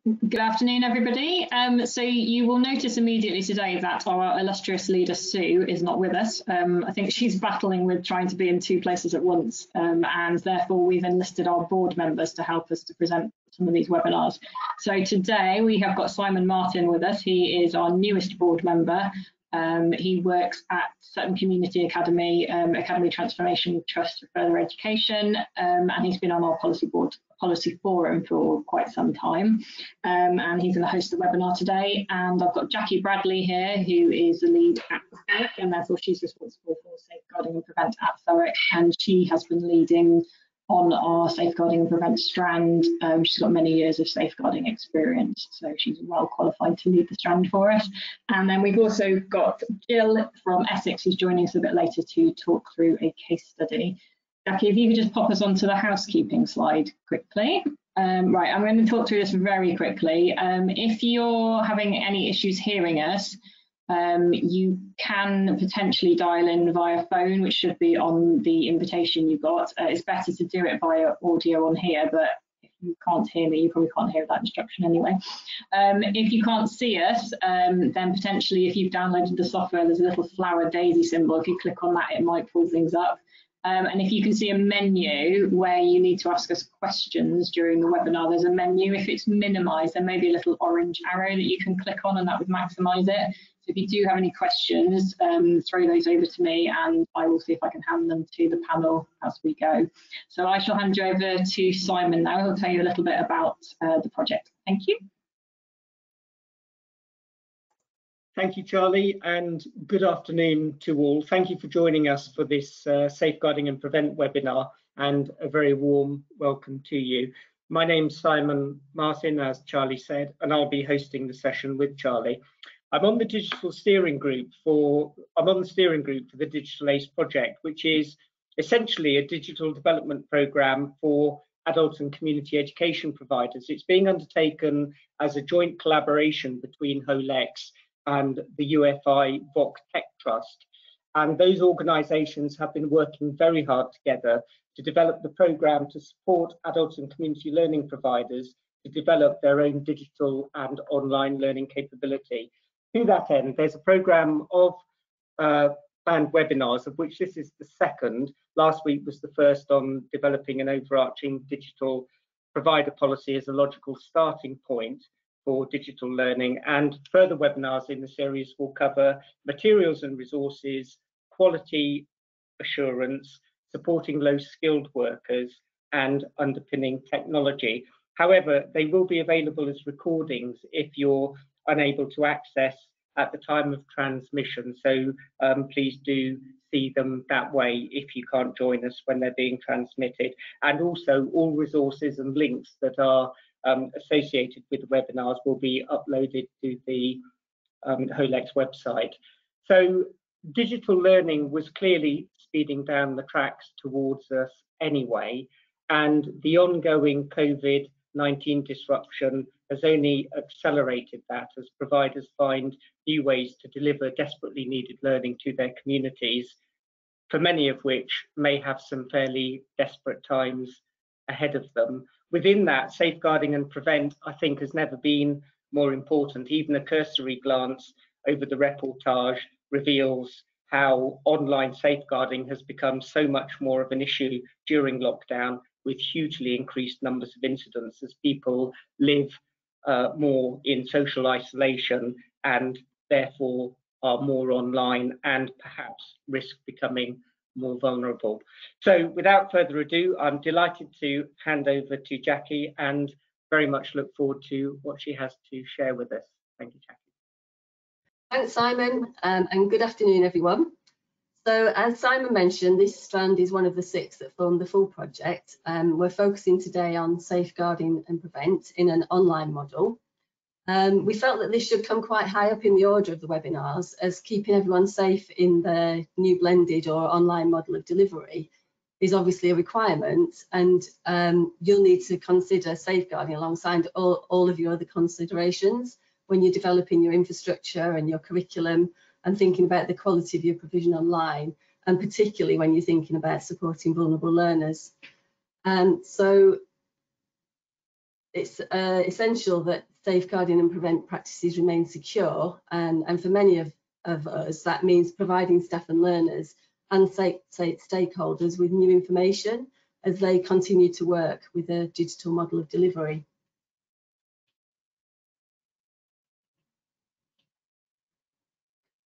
Good afternoon, everybody. So you will notice immediately today that our illustrious leader, Sue, is not with us. I think she's battling with trying to be in two places at once, and therefore we've enlisted our board members to help us to present some of these webinars. So today we have got Simon Martin with us. He is our newest board member. He works at Sutton Community Academy, Academy Transformation Trust for Further Education, and he's been on our policy forum for quite some time, and he's going to host the webinar today. And I've got Jackie Bradley here, who is the lead at Thurrock, and therefore she's responsible for safeguarding and prevent at Thurrock, and she has been leading on our safeguarding and prevent strand. She's got many years of safeguarding experience, so she's well qualified to lead the strand for us. And then we've also got Jill from Essex, who's joining us a bit later to talk through a case study. Jackie, if you could just pop us onto the housekeeping slide quickly. Right, I'm going to talk through this very quickly. If you're having any issues hearing us, you can potentially dial in via phone, which should be on the invitation you got. It's better to do it via audio on here, but if you can't hear me, you probably can't hear that instruction anyway. If you can't see us, then potentially if you've downloaded the software, there's a little flower daisy symbol. If you click on that, it might pull things up. And if you can see a menu where you need to ask us questions during the webinar, there's a menu. If it's minimized, there may be a little orange arrow that you can click on, and that would maximize it. So if you do have any questions, throw those over to me and I will see if I can hand them to the panel as we go. So I shall hand you over to Simon now. He'll tell you a little bit about the project. Thank you. Thank you, Charlie, and good afternoon to all. Thank you for joining us for this Safeguarding and Prevent webinar, and a very warm welcome to you. My name's Simon Martin, as Charlie said, and I'll be hosting the session with Charlie. I'm on the steering group for the Digital ACE project, which is essentially a digital development program for adult and community education providers. It's being undertaken as a joint collaboration between HOLEX and the UFI VOC Tech Trust. And those organisations have been working very hard together to develop the programme to support adult and community learning providers to develop their own digital and online learning capability. To that end, there's a programme of planned webinars, of which this is the second. Last week was the first on developing an overarching digital provider policy as a logical starting point for digital learning, and further webinars in the series will cover materials and resources, quality assurance, supporting low-skilled workers, and underpinning technology. However, they will be available as recordings if you're unable to access at the time of transmission, so please do see them that way if you can't join us when they're being transmitted. And also all resources and links that are associated with the webinars will be uploaded to the HOLEX website. So digital learning was clearly speeding down the tracks towards us anyway, and the ongoing COVID-19 disruption has only accelerated that as providers find new ways to deliver desperately needed learning to their communities, for many of which may have some fairly desperate times ahead of them. Within that, safeguarding and prevent, I think, has never been more important. Even a cursory glance over the reportage reveals how online safeguarding has become so much more of an issue during lockdown, with hugely increased numbers of incidents as people live more in social isolation and therefore are more online and perhaps risk becoming more vulnerable. So without further ado, I'm delighted to hand over to Jackie and very much look forward to what she has to share with us. Thank you, Jackie. Thanks, Simon, and good afternoon, everyone. So as Simon mentioned, this strand is one of the 6 that form the full project. We're focusing today on safeguarding and prevent in an online model. We felt that this should come quite high up in the order of the webinars, as keeping everyone safe in the new blended or online model of delivery is obviously a requirement, and you'll need to consider safeguarding alongside all of your other considerations when you're developing your infrastructure and your curriculum and thinking about the quality of your provision online, and particularly when you're thinking about supporting vulnerable learners. So it's essential that safeguarding and prevent practices remain secure, and for many of us that means providing staff and learners and stakeholders with new information as they continue to work with a digital model of delivery.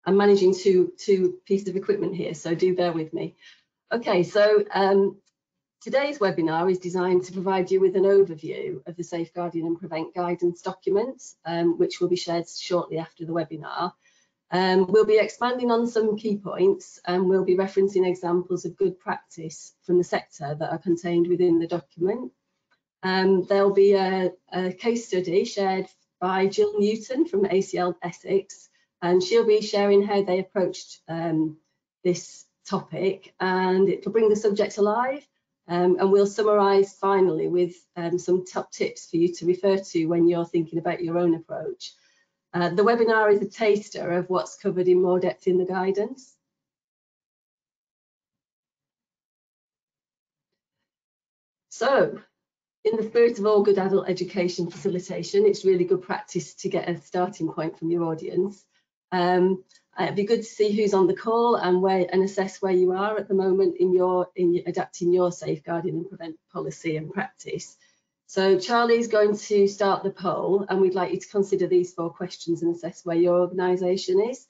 I'm managing two pieces of equipment here, so do bear with me. Okay, so today's webinar is designed to provide you with an overview of the Safeguarding and Prevent guidance documents, which will be shared shortly after the webinar. We'll be expanding on some key points, and we'll be referencing examples of good practice from the sector that are contained within the document. There'll be a case study shared by Jill Newton from ACL Essex, and she'll be sharing how they approached this topic, and it will bring the subject alive. And we'll summarise finally with some top tips for you to refer to when you're thinking about your own approach. The webinar is a taster of what's covered in more depth in the guidance. So, in the spirit of all good adult education facilitation, it's really good practice to get a starting point from your audience. It'd be good to see who's on the call and assess where you are at the moment in adapting your safeguarding and prevent policy and practice. So Charlie's going to start the poll, and we'd like you to consider these 4 questions and assess where your organisation is.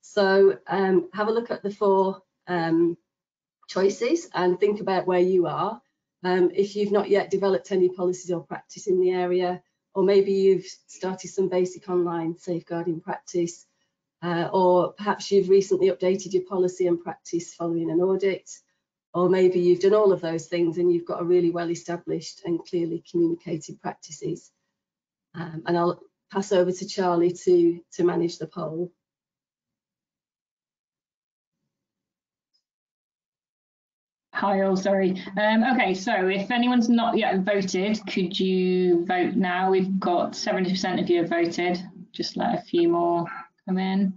So have a look at the 4 choices and think about where you are. If you've not yet developed any policies or practice in the area, or maybe you've started some basic online safeguarding practice, or perhaps you've recently updated your policy and practice following an audit, or maybe you've done all of those things and you've got a really well established and clearly communicated practices. And I'll pass over to Charlie to manage the poll. Hi all, sorry. Okay, so if anyone's not yet voted, could you vote now? We've got 70% of you have voted. Just let a few more come in.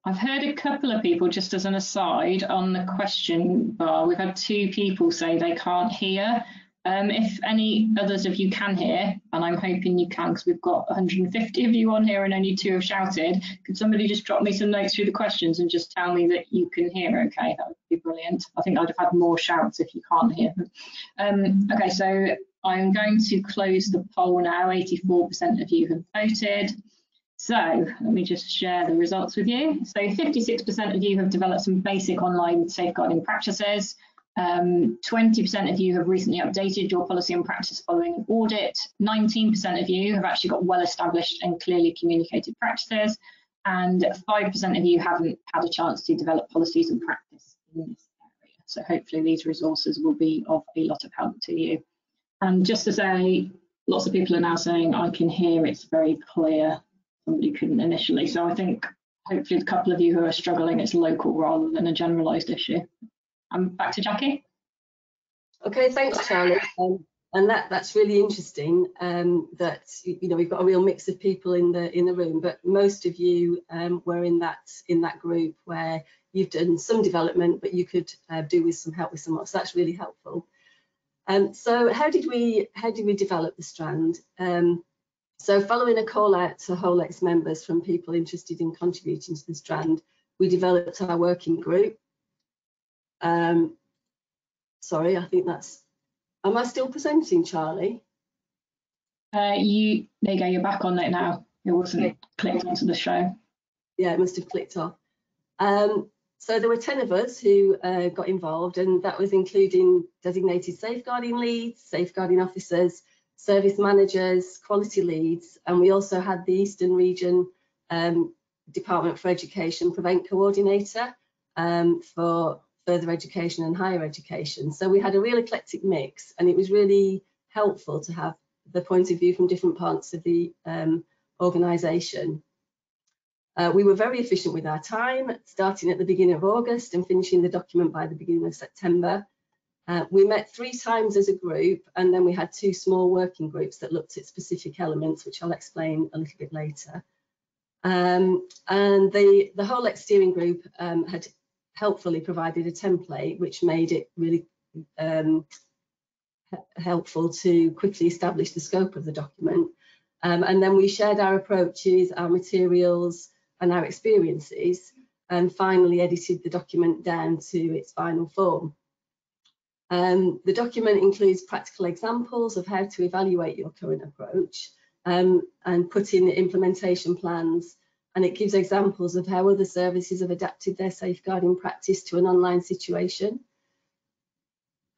I've heard a couple of people, just as an aside, on the question bar, we've had 2 people say they can't hear. If any others of you can hear, and I'm hoping you can because we've got 150 of you on here and only 2 have shouted, could somebody just drop me some notes through the questions and just tell me that you can hear okay? That would be brilliant. I think I'd have had more shouts if you can't hear them. Okay, so I'm going to close the poll now. 84% of you have voted. So let me just share the results with you. So 56% of you have developed some basic online safeguarding practices. 20% of you have recently updated your policy and practice following an audit. 19% of you have actually got well established and clearly communicated practices. And 5% of you haven't had a chance to develop policies and practice in this area. So hopefully these resources will be of a lot of help to you. And just to say, lots of people are now saying, I can hear, it's very clear. Somebody couldn't initially. So I think hopefully a couple of you who are struggling, it's local rather than a generalised issue. Back to Jackie. Okay, thanks, Charlie. And that's really interesting. That we've got a real mix of people in the room, but most of you were in that group where you've done some development, but you could do with some help with some more. So that's really helpful. So how did we develop the strand? So following a call out to HOLEX members from people interested in contributing to the strand, we developed our working group. Sorry, I think that's, am I still presenting, Charlie? There you go, you're back on it now. It wasn't clicked onto the show. Yeah, it must have clicked off. So there were 10 of us who got involved, and that was including designated safeguarding leads, safeguarding officers, service managers, quality leads, and we also had the Eastern Region Department for Education Prevent Coordinator for further education and higher education. So we had a real eclectic mix, and it was really helpful to have the point of view from different parts of the organisation. We were very efficient with our time, starting at the beginning of August and finishing the document by the beginning of September. We met 3 times as a group, and then we had 2 small working groups that looked at specific elements, which I'll explain a little bit later. And the HOLEX steering group had helpfully provided a template which made it really helpful to quickly establish the scope of the document. And then we shared our approaches, our materials and our experiences, and finally edited the document down to its final form. The document includes practical examples of how to evaluate your current approach and put in implementation plans, and it gives examples of how other services have adapted their safeguarding practice to an online situation.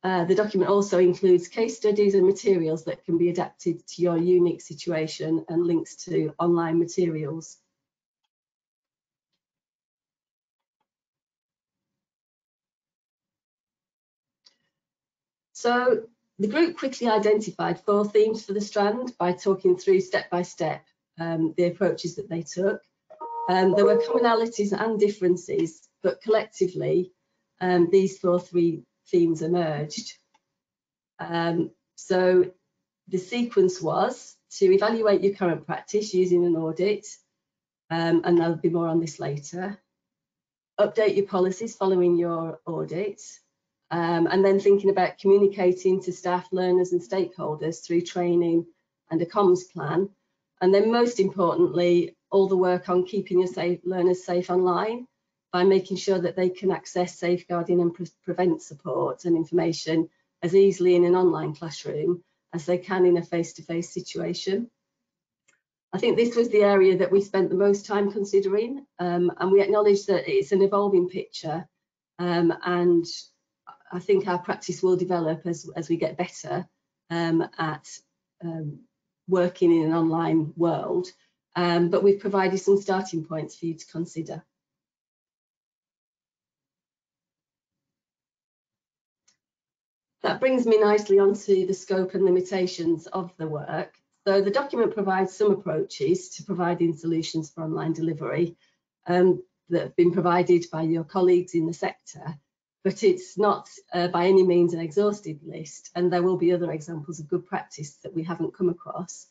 The document also includes case studies and materials that can be adapted to your unique situation and links to online materials. So the group quickly identified 4 themes for the strand by talking through step by step the approaches that they took. There were commonalities and differences, but collectively these 4 themes emerged. So the sequence was to evaluate your current practice using an audit, and there'll be more on this later. Update your policies following your audit, and then thinking about communicating to staff, learners and stakeholders through training and a comms plan. And then most importantly, all the work on keeping your learners safe online by making sure that they can access safeguarding and prevent support and information as easily in an online classroom as they can in a face-to-face situation. I think this was the area that we spent the most time considering, and we acknowledge that it's an evolving picture, and I think our practice will develop as we get better at working in an online world, but we've provided some starting points for you to consider. That brings me nicely onto the scope and limitations of the work. So the document provides some approaches to providing solutions for online delivery that have been provided by your colleagues in the sector, but it's not by any means an exhaustive list, and there will be other examples of good practice that we haven't come across.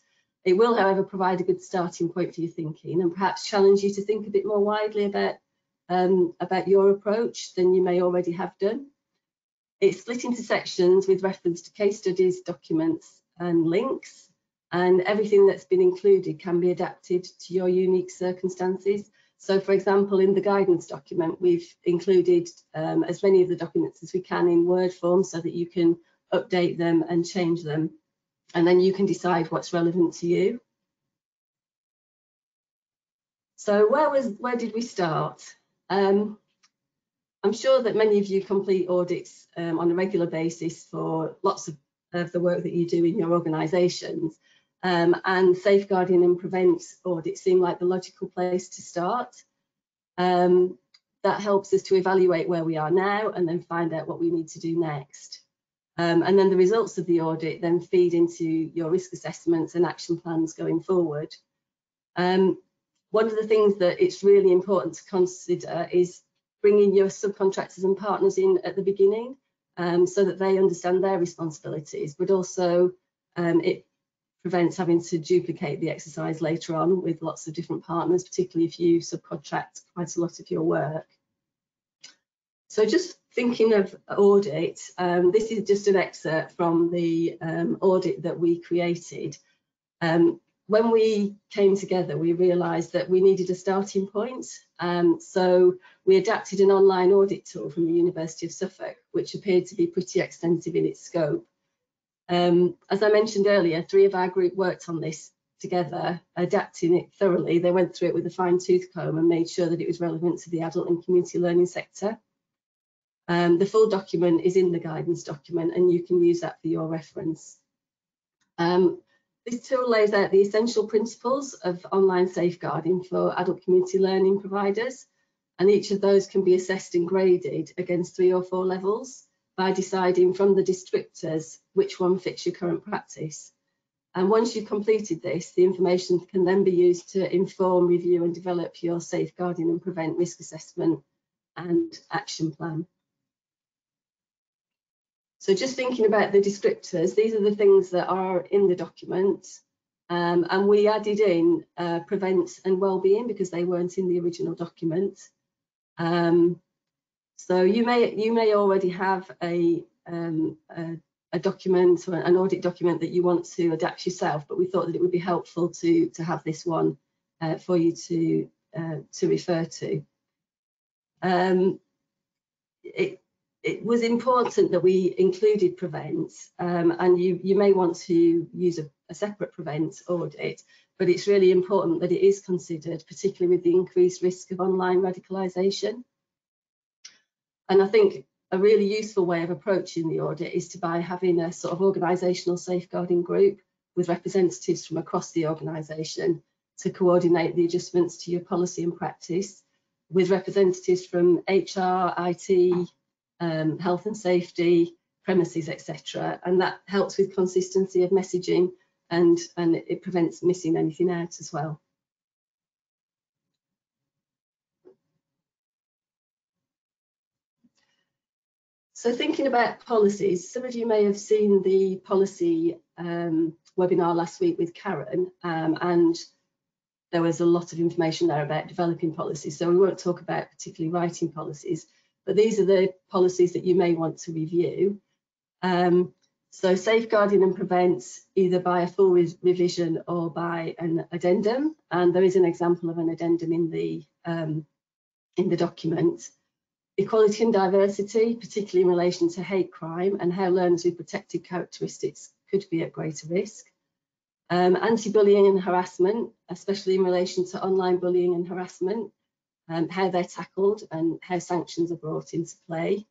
It will, however, provide a good starting point for your thinking and perhaps challenge you to think a bit more widely about your approach than you may already have done. It's split into sections with reference to case studies, documents and links, and everything that's been included can be adapted to your unique circumstances. So for example, in the guidance document, we've included as many of the documents as we can in Word form so that you can update them and change them, and then you can decide what's relevant to you. So where did we start? I'm sure that many of you complete audits on a regular basis for lots of the work that you do in your organisations, and safeguarding and prevent audits seem like the logical place to start. That helps us to evaluate where we are now and then find out what we need to do next. And then the results of the audit then feed into your risk assessments and action plans going forward. One of the things that it's really important to consider is bringing your subcontractors and partners in at the beginning so that they understand their responsibilities, but also it prevents having to duplicate the exercise later on with lots of different partners, particularly if you subcontract quite a lot of your work. So just thinking of audit, this is just an excerpt from the audit that we created. When we came together, we realised that we needed a starting point. So we adapted an online audit tool from the University of Suffolk, which appeared to be pretty extensive in its scope. As I mentioned earlier, 3 of our group worked on this together, adapting it thoroughly. They went through it with a fine-tooth comb and made sure that it was relevant to the adult and community learning sector. The full document is in the guidance document, and you can use that for your reference. This tool lays out the essential principles of online safeguarding for adult community learning providers, and each of those can be assessed and graded against 3 or 4 levels by deciding from the descriptors which one fits your current practice. And once you've completed this, the information can then be used to inform, review and develop your safeguarding and prevent risk assessment and action plan. So just thinking about the descriptors, these are the things that are in the document, and we added in prevent and wellbeing because they weren't in the original document. So you may already have a a document or an audit document that you want to adapt yourself, but we thought that it would be helpful to have this one for you to refer to. It was important that we included Prevent, and you may want to use a separate Prevent audit, but it's really important that it is considered, particularly with the increased risk of online radicalisation. And I think a really useful way of approaching the audit is by having a sort of organisational safeguarding group with representatives from across the organisation to coordinate the adjustments to your policy and practice, with representatives from HR, IT, health and safety, premises, etc. And that helps with consistency of messaging, and it prevents missing anything out as well. So thinking about policies, some of you may have seen the policy webinar last week with Karen, and there was a lot of information there about developing policies. So we won't talk about particularly writing policies, but these are the policies that you may want to review. So safeguarding and prevent, either by a full revision or by an addendum, and there is an example of an addendum in the document. Equality and diversity, particularly in relation to hate crime and how learners with protected characteristics could be at greater risk. Anti-bullying and harassment, especially in relation to online bullying and harassment, how they're tackled and how sanctions are brought into play.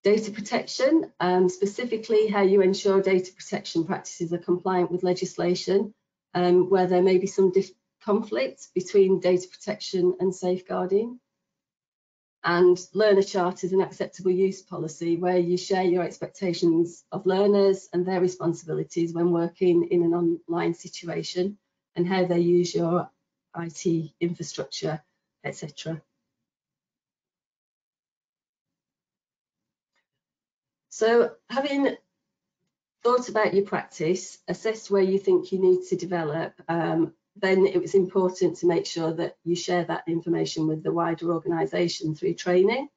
Data protection, specifically how you ensure data protection practices are compliant with legislation, where there may be some conflict between data protection and safeguarding. And learner charters and acceptable use policy, where you share your expectations of learners and their responsibilities when working in an online situation, and how they use your IT infrastructure, etc. So having thought about your practice, assessed where you think you need to develop, then it was important to make sure that you share that information with the wider organisation through training.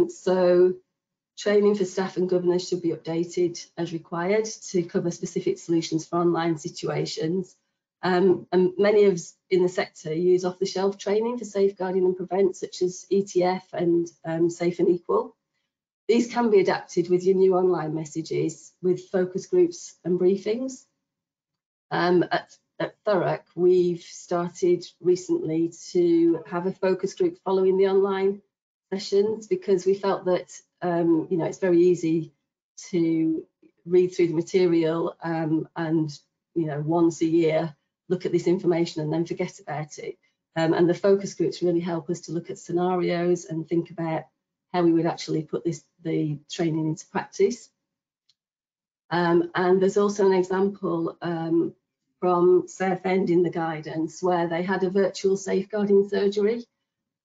So training for staff and governors should be updated as required to cover specific solutions for online situations. And many of us in the sector use off-the-shelf training for safeguarding and prevent, such as ETF and Safe and Equal. These can be adapted with your new online messages, with focus groups and briefings. At Thurrock, we've started recently to have a focus group following the online sessions, because we felt that you know, it's very easy to read through the material and you know, once a year look at this information and then forget about it. And the focus groups really help us to look at scenarios and think about how we would actually put the training into practice. And there's also an example from Southend in the guidance, where they had a virtual safeguarding surgery,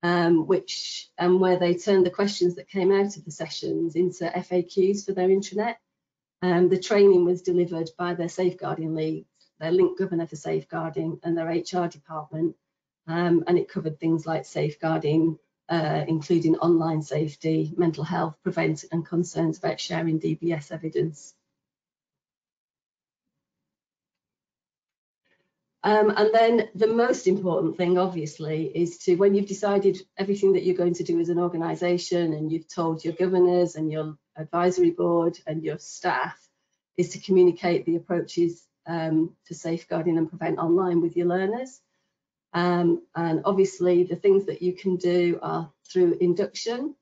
where they turned the questions that came out of the sessions into FAQs for their intranet. The training was delivered by their safeguarding lead, their link governor for safeguarding, and their HR department, and it covered things like safeguarding, including online safety, mental health, prevent, and concerns about sharing DBS evidence. And then the most important thing, obviously, is to, when you've decided everything that you're going to do as an organisation, and you've told your governors and your advisory board and your staff, is to communicate the approaches to safeguarding and prevent online with your learners. And obviously, the things that you can do are through induction.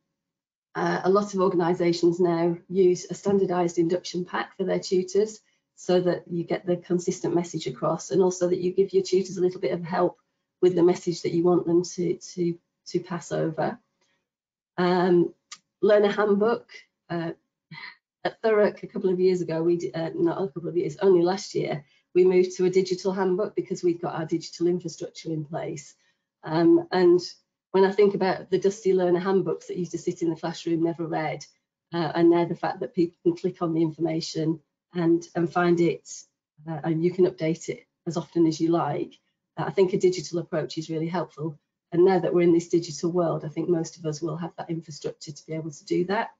A lot of organisations now use a standardised induction pack for their tutors, so that you get the consistent message across, and also that you give your tutors a little bit of help with the message that you want them to pass over. Learner handbook. At Thurrock a couple of years ago, we did, not a couple of years, only last year, we moved to a digital handbook because we've got our digital infrastructure in place. And when I think about the dusty learner handbooks that used to sit in the classroom, never read, and now the fact that people can click on the information and find it, and you can update it as often as you like, I think a digital approach is really helpful. And now that we're in this digital world, I think most of us will have that infrastructure to be able to do that.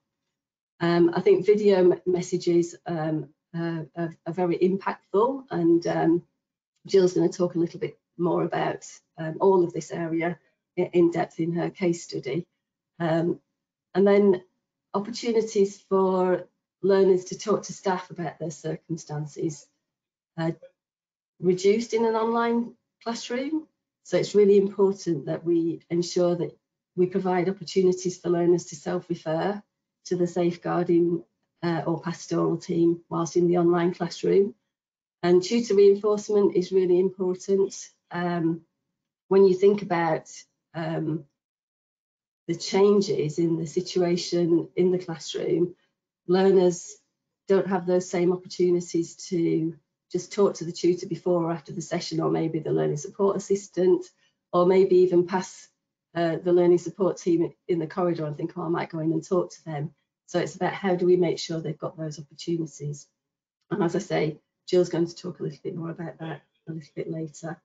I think video messages are very impactful, and Jill's going to talk a little bit more about all of this area in depth in her case study. And then opportunities for learners to talk to staff about their circumstances reduced in an online classroom. So it's really important that we ensure that we provide opportunities for learners to self-refer to the safeguarding or pastoral team whilst in the online classroom. And tutor reinforcement is really important. When you think about the changes in the situation in the classroom, learners don't have those same opportunities to just talk to the tutor before or after the session, or maybe the learning support assistant, or maybe even pass the learning support team in the corridor and think, oh, I might go in and talk to them. So it's about how do we make sure they've got those opportunities. And as I say, Jill's going to talk a little bit more about that a little bit later.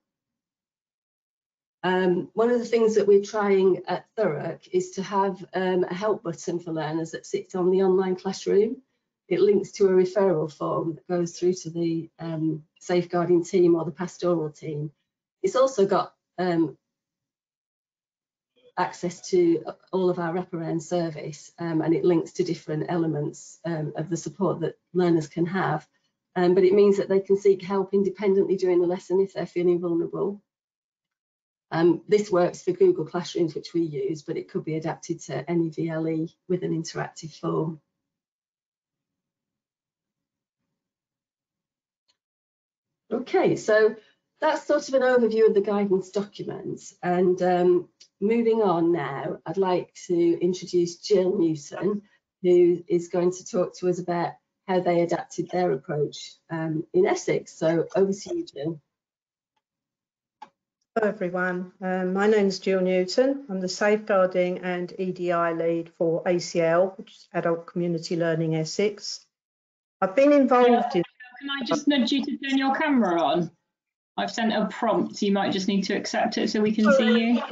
One of the things that we're trying at Thurrock is to have a help button for learners that sits on the online classroom. It links to a referral form that goes through to the safeguarding team or the pastoral team. It's also got access to all of our wraparound service, and it links to different elements of the support that learners can have. But it means that they can seek help independently during the lesson if they're feeling vulnerable. This works for Google Classrooms, which we use, but it could be adapted to any VLE with an interactive form. Okay, so that's sort of an overview of the guidance documents. And moving on now, I'd like to introduce Jill Newton, who is going to talk to us about how they adapted their approach in Essex. So over to you, Jill. Hello everyone, my name is Jill Newton. I'm the Safeguarding and EDI lead for ACL, which is Adult Community Learning Essex. I've been involved in... Can I just nudge you to turn your camera on? I've sent a prompt, you might just need to accept it so we can see you.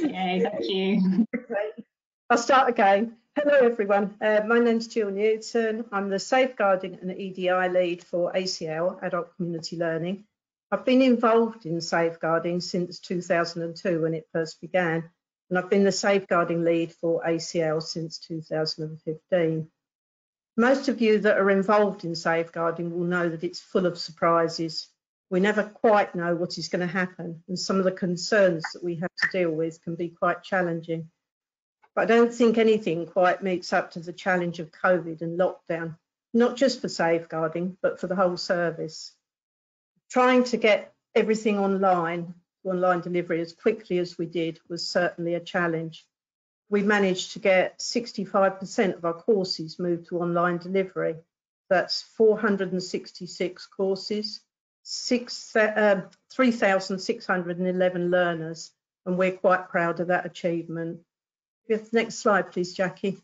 Yay, thank you. Okay. I'll start again. Hello everyone, my name is Jill Newton. I'm the Safeguarding and EDI lead for ACL, Adult Community Learning. I've been involved in safeguarding since 2002 when it first began, and I've been the safeguarding lead for ACL since 2015. Most of you that are involved in safeguarding will know that it's full of surprises. We never quite know what is going to happen, and some of the concerns that we have to deal with can be quite challenging. But I don't think anything quite meets up to the challenge of COVID and lockdown, not just for safeguarding, but for the whole service. Trying to get everything online delivery as quickly as we did was certainly a challenge. We managed to get 65% of our courses moved to online delivery. That's 466 courses, 3,611 learners, and we're quite proud of that achievement. Next slide, please, Jackie.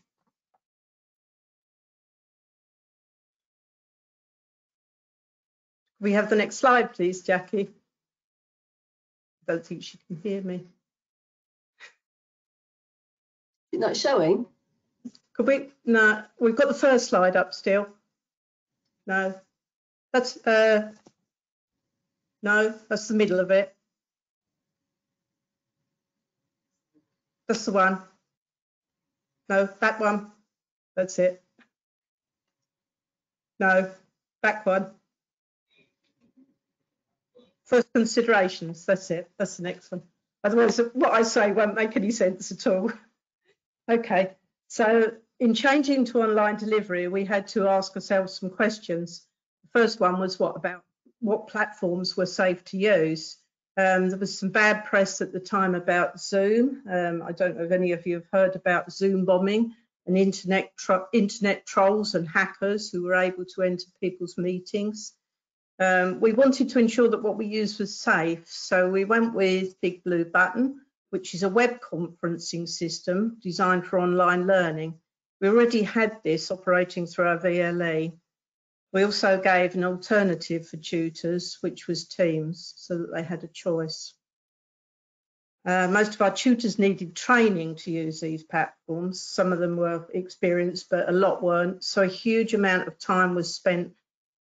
We have the next slide, please, Jackie. I don't think she can hear me. It's not showing? Could we? No, we've got the first slide up still. No, that's no, that's the middle of it. That's the one. No, that one. That's it. No, back one. First considerations, that's it, that's the next one. Otherwise, what I say won't make any sense at all. Okay, so in changing to online delivery, we had to ask ourselves some questions. The first one was what platforms were safe to use? There was some bad press at the time about Zoom. I don't know if any of you have heard about Zoom bombing and internet trolls and hackers who were able to enter people's meetings. We wanted to ensure that what we used was safe, so we went with Big Blue Button, which is a web conferencing system designed for online learning. We already had this operating through our VLE. We also gave an alternative for tutors, which was Teams, so that they had a choice. Most of our tutors needed training to use these platforms. Some of them were experienced, but a lot weren't. So a huge amount of time was spent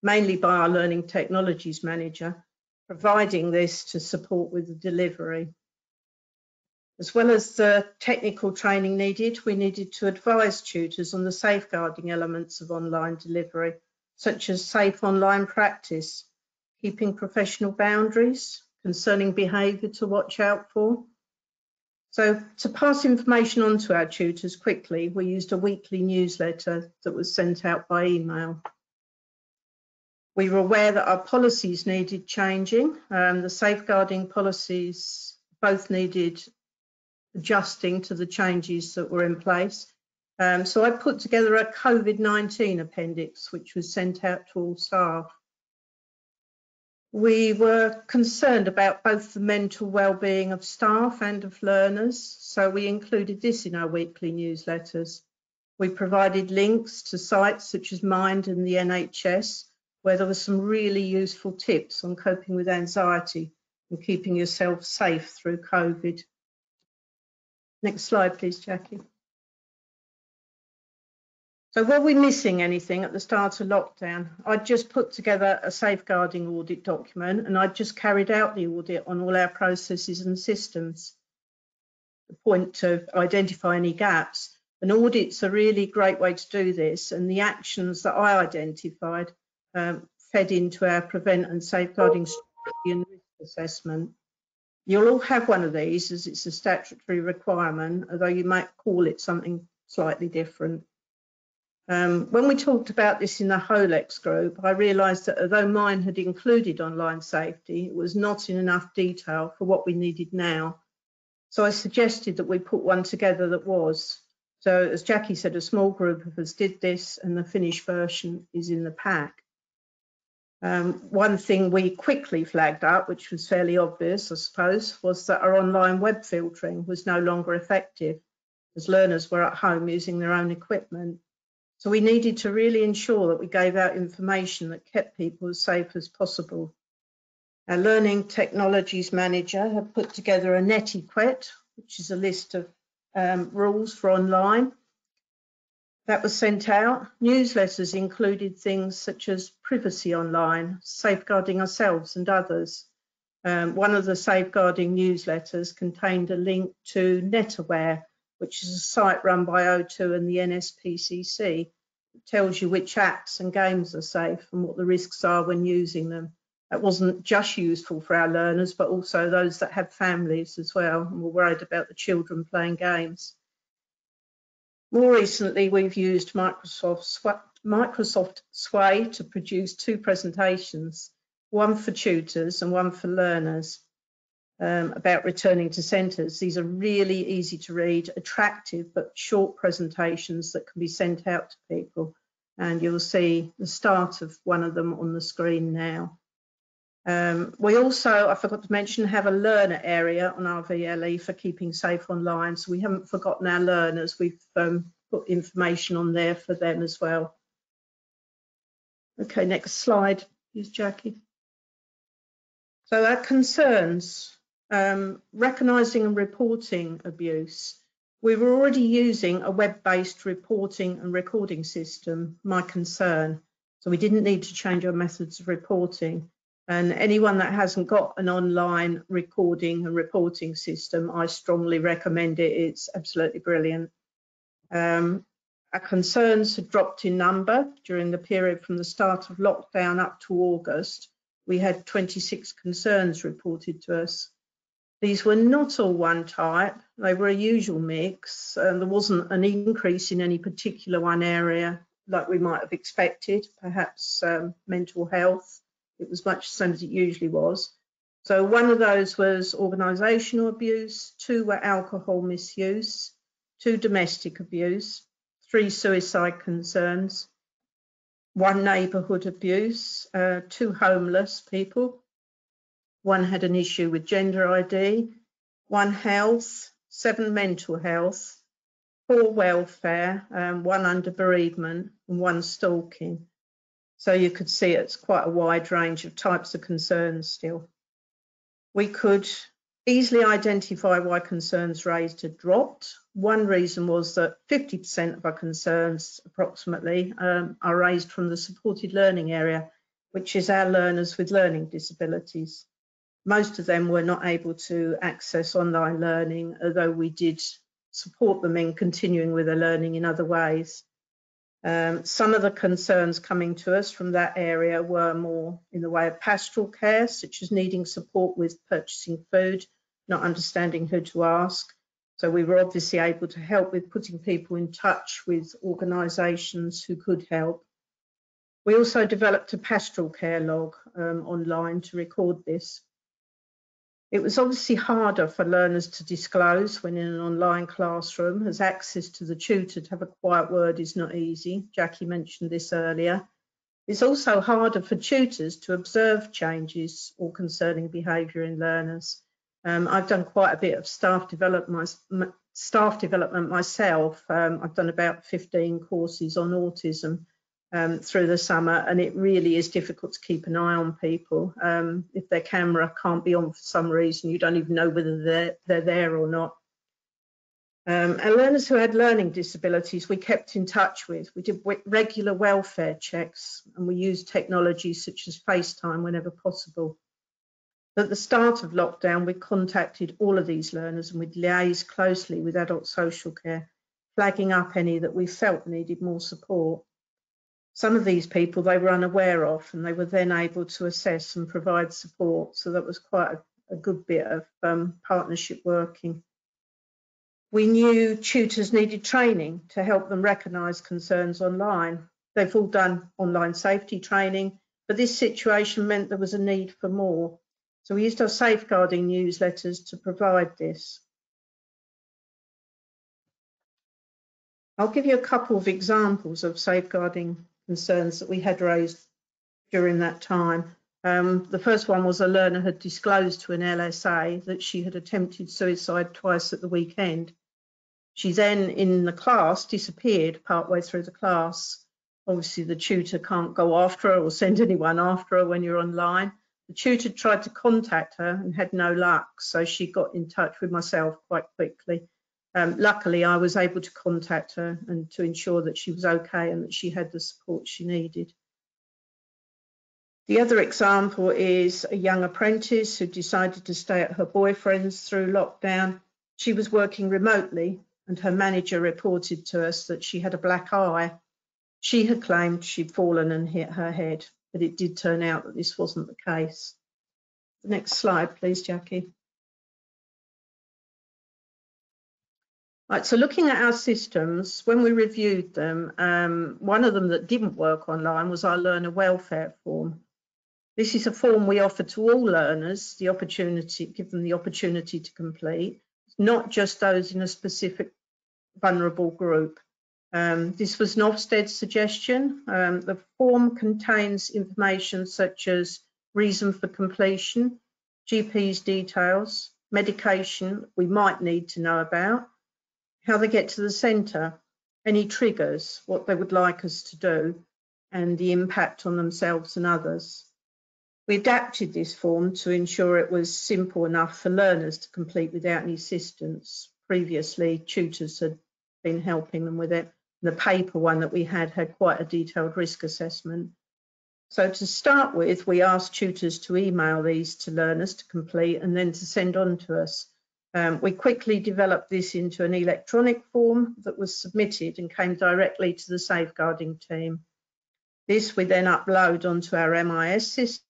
mainly by our learning technologies manager, providing this to support with the delivery. As well as the technical training needed, we needed to advise tutors on the safeguarding elements of online delivery, such as safe online practice, keeping professional boundaries, concerning behaviour to watch out for. So to pass information on to our tutors quickly, we used a weekly newsletter that was sent out by email. We were aware that our policies needed changing. The safeguarding policies both needed adjusting to the changes that were in place. So I put together a COVID-19 appendix, which was sent out to all staff. We were concerned about both the mental well-being of staff and of learners, so we included this in our weekly newsletters. We provided links to sites such as Mind and the NHS, where there were some really useful tips on coping with anxiety and keeping yourself safe through COVID. Next slide, please, Jackie. So were we missing anything at the start of lockdown? I'd just put together a safeguarding audit document and I'd just carried out the audit on all our processes and systems. The point to identify any gaps. An audit's a really great way to do this, and the actions that I identified fed into our prevent and safeguarding strategy and risk assessment. You'll all have one of these as it's a statutory requirement, although you might call it something slightly different. When we talked about this in the HOLEX group, I realised that although mine had included online safety, it was not in enough detail for what we needed now. So I suggested that we put one together that was. So as Jackie said, a small group of us did this and the finished version is in the pack. One thing we quickly flagged up, which was fairly obvious, I suppose, was that our online web filtering was no longer effective as learners were at home using their own equipment. So we needed to really ensure that we gave out information that kept people as safe as possible. Our Learning Technologies Manager had put together a netiquette, which is a list of rules for online. That was sent out. Newsletters included things such as privacy online, safeguarding ourselves and others. One of the safeguarding newsletters contained a link to NetAware, which is a site run by O2 and the NSPCC. It tells you which apps and games are safe and what the risks are when using them. That wasn't just useful for our learners, but also those that have families as well and were worried about the children playing games. More recently, we've used Microsoft Sway to produce two presentations, one for tutors and one for learners. About returning to centres. These are really easy to read, attractive but short presentations that can be sent out to people, and you'll see the start of one of them on the screen now. We also, I forgot to mention, have a learner area on our VLE for keeping safe online, so we haven't forgotten our learners. We've put information on there for them as well. Okay, next slide, please, Jackie. So our concerns. Recognising and reporting abuse. We were already using a web-based reporting and recording system, My Concern, so we didn't need to change our methods of reporting. And anyone that hasn't got an online recording and reporting system, I strongly recommend it. It's absolutely brilliant. Our concerns had dropped in number during the period from the start of lockdown up to August. We had 26 concerns reported to us. These were not all one type, they were a usual mix. There wasn't an increase in any particular one area like we might have expected, perhaps mental health. It was much the same as it usually was. So one of those was organisational abuse, 2 were alcohol misuse, 2 domestic abuse, 3 suicide concerns, 1 neighbourhood abuse, 2 homeless people, 1 had an issue with gender ID, 1 health, 7 mental health, 4 welfare, 1 under bereavement and 1 stalking. So you could see it's quite a wide range of types of concerns still. We could easily identify why concerns raised had dropped. One reason was that 50% of our concerns, approximately, are raised from the supported learning area, which is our learners with learning disabilities. Most of them were not able to access online learning, although we did support them in continuing with their learning in other ways. Some of the concerns coming to us from that area were more in the way of pastoral care, such as needing support with purchasing food, not understanding who to ask. So we were obviously able to help with putting people in touch with organisations who could help. We also developed a pastoral care log online to record this. It was obviously harder for learners to disclose when in an online classroom, as access to the tutor to have a quiet word is not easy. Jackie mentioned this earlier. It's also harder for tutors to observe changes or concerning behaviour in learners. I've done quite a bit of staff development myself. I've done about 15 courses on autism through the summer, and it really is difficult to keep an eye on people. If their camera can't be on for some reason, you don't even know whether they're there or not. And learners who had learning disabilities, we kept in touch with. We did regular welfare checks, and we used technology such as FaceTime whenever possible. At the start of lockdown, we contacted all of these learners and we'd liaise closely with adult social care, flagging up any that we felt needed more support. Some of these people they were unaware of, and they were then able to assess and provide support. So that was quite a good bit of partnership working. We knew tutors needed training to help them recognise concerns online. They've all done online safety training, but this situation meant there was a need for more. So we used our safeguarding newsletters to provide this. I'll give you a couple of examples of safeguarding concerns that we had raised during that time. The first one was a learner had disclosed to an LSA that she had attempted suicide twice at the weekend. She then, in the class, disappeared partway through the class. Obviously, the tutor can't go after her or send anyone after her when you're online. The tutor tried to contact her and had no luck, so she got in touch with myself quite quickly. Luckily, I was able to contact her and to ensure that she was okay and that she had the support she needed. The other example is a young apprentice who decided to stay at her boyfriend's through lockdown. She was working remotely and her manager reported to us that she had a black eye. She had claimed she'd fallen and hit her head, but it did turn out that this wasn't the case. The next slide, please, Jackie. Right, so looking at our systems, when we reviewed them, one of them that didn't work online was our learner welfare form. This is a form we offer to all learners, the opportunity, give them the opportunity to complete, not just those in a specific vulnerable group. This was an Ofsted suggestion. The form contains information such as reason for completion, GP's details, medication we might need to know about, how they get to the centre, any triggers, what they would like us to do, and the impact on themselves and others. We adapted this form to ensure it was simple enough for learners to complete without any assistance. Previously, tutors had been helping them with it. The paper one that we had quite a detailed risk assessment. So to start with, we asked tutors to email these to learners to complete and then to send on to us. We quickly developed this into an electronic form that was submitted and came directly to the safeguarding team. This we then upload onto our MIS system.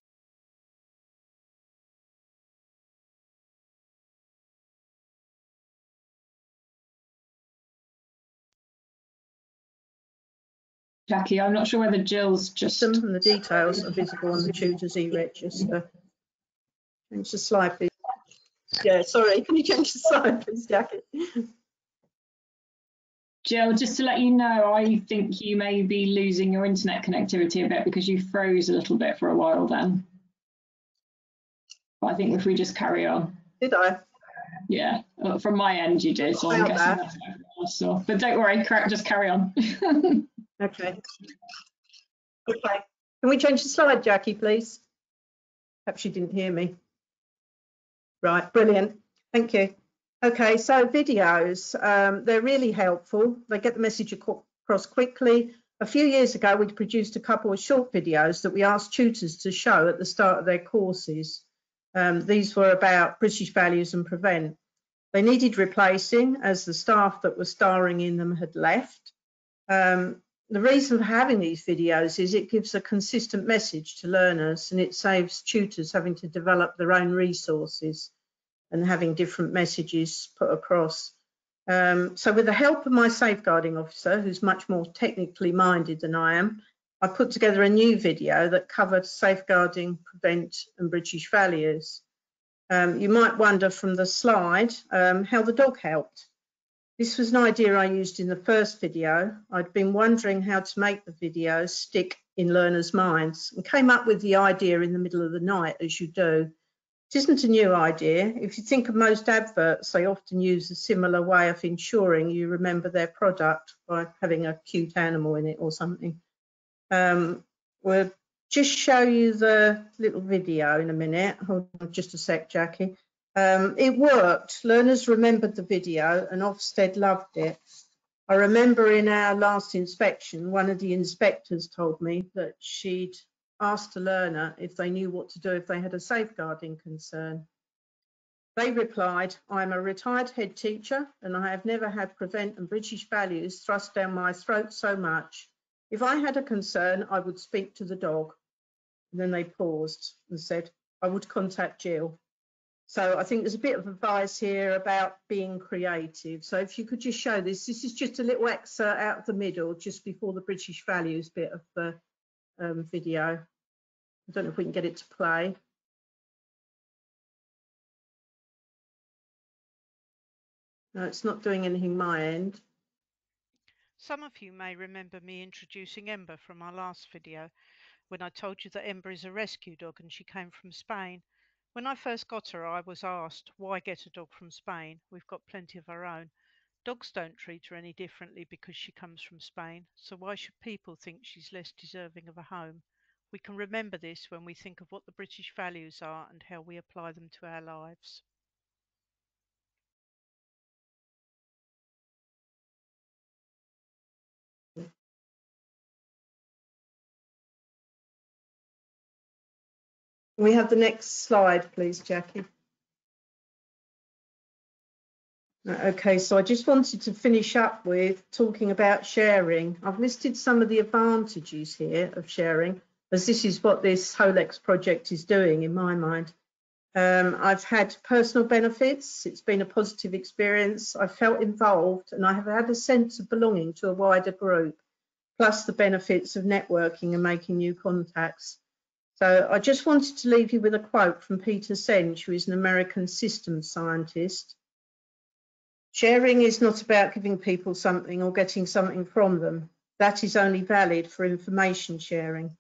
Jackie, I'm not sure whether Jill's just... And the details are visible on the tutor's e-register. Change the slide, please. Yeah, sorry, can you change the slide, please, Jackie? Jill, just to let you know, I think you may be losing your internet connectivity a bit because you froze a little bit for a while then. But I think if we just carry on. Did I? Yeah, from my end you did, so I'm guessing that's what everyone else saw. But don't worry, just carry on. Okay. Okay. Can we change the slide, Jackie, please? Perhaps you didn't hear me. Right, brilliant. Thank you. Okay, so videos, they're really helpful. They get the message across quickly. A few years ago, we produced a couple of short videos that we asked tutors to show at the start of their courses. These were about British values and prevent. They needed replacing as the staff that were starring in them had left. The reason for having these videos is it gives a consistent message to learners, and it saves tutors having to develop their own resources and having different messages put across. So with the help of my safeguarding officer, who's much more technically minded than I am, I put together a new video that covered safeguarding, prevent and British values. You might wonder from the slide how the dog helped. This was an idea I used in the first video. I'd been wondering how to make the video stick in learners' minds and came up with the idea in the middle of the night, as you do. It isn't a new idea. If you think of most adverts, they often use a similar way of ensuring you remember their product by having a cute animal in it or something. We'll just show you the little video in a minute. Hold on just a sec, Jackie. It worked. Learners remembered the video and Ofsted loved it. I remember in our last inspection, one of the inspectors told me that she'd asked a learner if they knew what to do if they had a safeguarding concern. They replied, "I'm a retired head teacher and I have never had prevent and British values thrust down my throat so much. If I had a concern, I would speak to the dog." And then they paused and said, "I would contact Jill." So I think there's a bit of advice here about being creative. So if you could just show this is just a little excerpt out of the middle, just before the British values bit of the video. I don't know if we can get it to play. No, it's not doing anything my end. Some of you may remember me introducing Ember from our last video, when I told you that Ember is a rescue dog and she came from Spain. When I first got her, I was asked, why get a dog from Spain? We've got plenty of our own. Dogs don't treat her any differently because she comes from Spain, so why should people think she's less deserving of a home? We can remember this when we think of what the British values are and how we apply them to our lives. We have the next slide, please, Jackie. Okay, so I just wanted to finish up with talking about sharing. I've listed some of the advantages here of sharing, as this is what this HOLEX project is doing in my mind. I've had personal benefits. It's been a positive experience. I've felt involved and I have had a sense of belonging to a wider group, plus the benefits of networking and making new contacts. So I just wanted to leave you with a quote from Peter Senge, who is an American systems scientist. "Sharing is not about giving people something or getting something from them. That is only valid for information sharing.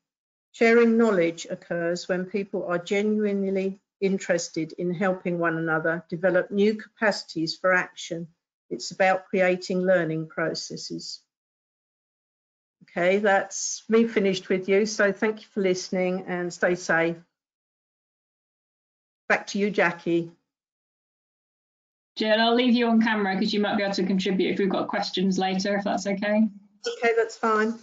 Sharing knowledge occurs when people are genuinely interested in helping one another develop new capacities for action. It's about creating learning processes." Okay, that's me finished with you. So thank you for listening and stay safe. Back to you, Jackie. Jill, I'll leave you on camera because you might be able to contribute if we've got questions later, if that's okay. Okay, that's fine.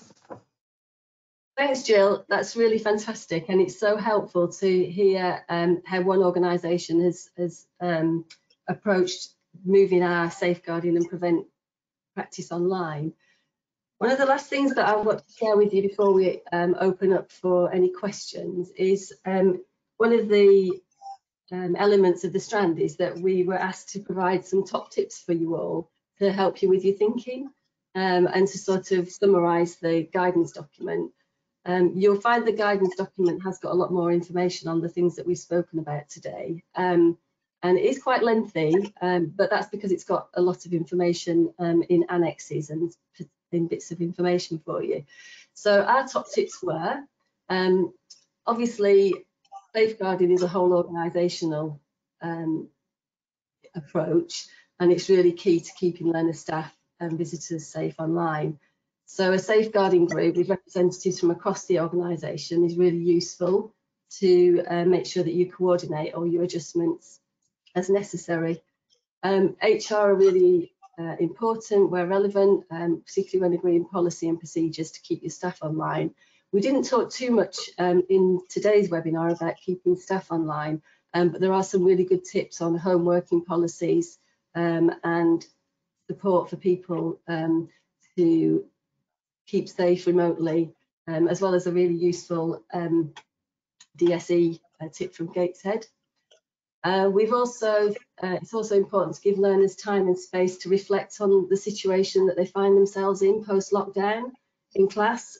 Thanks, Jill. That's really fantastic, and it's so helpful to hear how one organisation has approached moving our safeguarding and prevent practice online. One of the last things that I want to share with you before we open up for any questions is one of the elements of the strand is that we were asked to provide some top tips for you all to help you with your thinking and to sort of summarise the guidance document. You'll find the guidance document has got a lot more information on the things that we've spoken about today. And it is quite lengthy, but that's because it's got a lot of information in annexes and in bits of information for you. So our top tips were, obviously, safeguarding is a whole organisational approach, and it's really key to keeping learner, staff and visitors safe online. So a safeguarding group with representatives from across the organisation is really useful to make sure that you coordinate all your adjustments as necessary. HR are really important where relevant, particularly when agreeing policy and procedures to keep your staff online. We didn't talk too much in today's webinar about keeping staff online, but there are some really good tips on home working policies and support for people to keep safe remotely, as well as a really useful DSE tip from Gateshead. It's also important to give learners time and space to reflect on the situation that they find themselves in post-lockdown in class.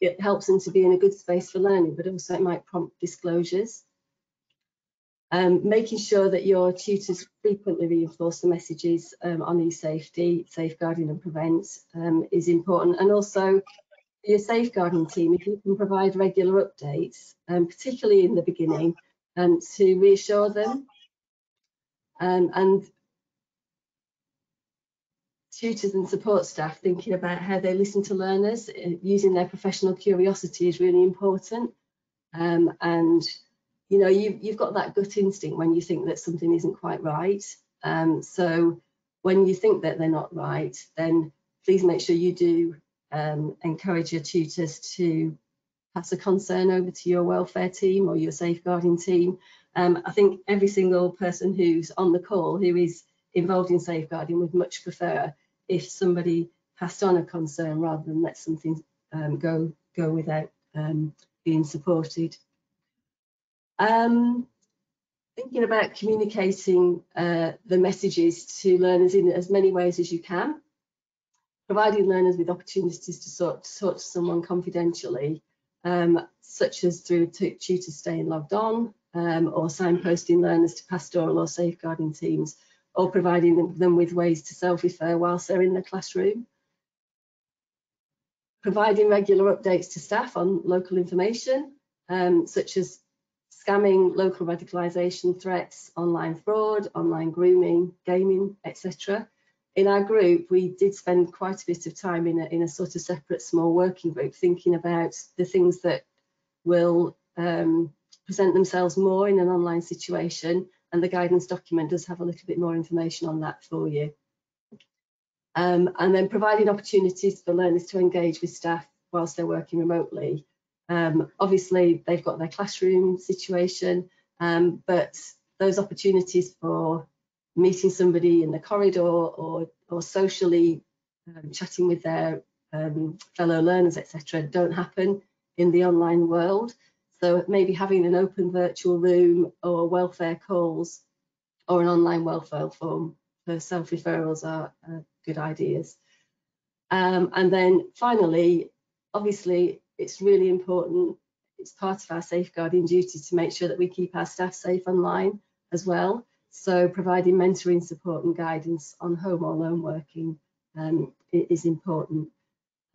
It helps them to be in a good space for learning, but also it might prompt disclosures. Making sure that your tutors frequently reinforce the messages on e-safety, safeguarding and prevent is important. And also your safeguarding team, if you can provide regular updates, particularly in the beginning, to reassure them. And tutors and support staff thinking about how they listen to learners, using their professional curiosity is really important. And you know, you've got that gut instinct when you think that something isn't quite right. So when you think that they're not right, then please make sure you do encourage your tutors to pass a concern over to your welfare team or your safeguarding team. I think every single person who's on the call who is involved in safeguarding would much prefer if somebody passed on a concern rather than let something go without being supported. Thinking about communicating the messages to learners in as many ways as you can, providing learners with opportunities to talk to someone confidentially, such as through tutors staying logged on, or signposting learners to pastoral or safeguarding teams, or providing them with ways to self-refer whilst they're in the classroom. Providing regular updates to staff on local information, such as scamming, local radicalisation threats, online fraud, online grooming, gaming, etc. In our group, we did spend quite a bit of time in a sort of separate small working group thinking about the things that will present themselves more in an online situation, and the guidance document does have a little bit more information on that for you. And then providing opportunities for learners to engage with staff whilst they're working remotely. Obviously, they've got their classroom situation, but those opportunities for meeting somebody in the corridor or socially chatting with their fellow learners, etc., don't happen in the online world. So maybe having an open virtual room or welfare calls or an online welfare form for self-referrals are good ideas. And then finally, obviously, it's really important, it's part of our safeguarding duty to make sure that we keep our staff safe online as well. So providing mentoring support and guidance on home or lone working is important.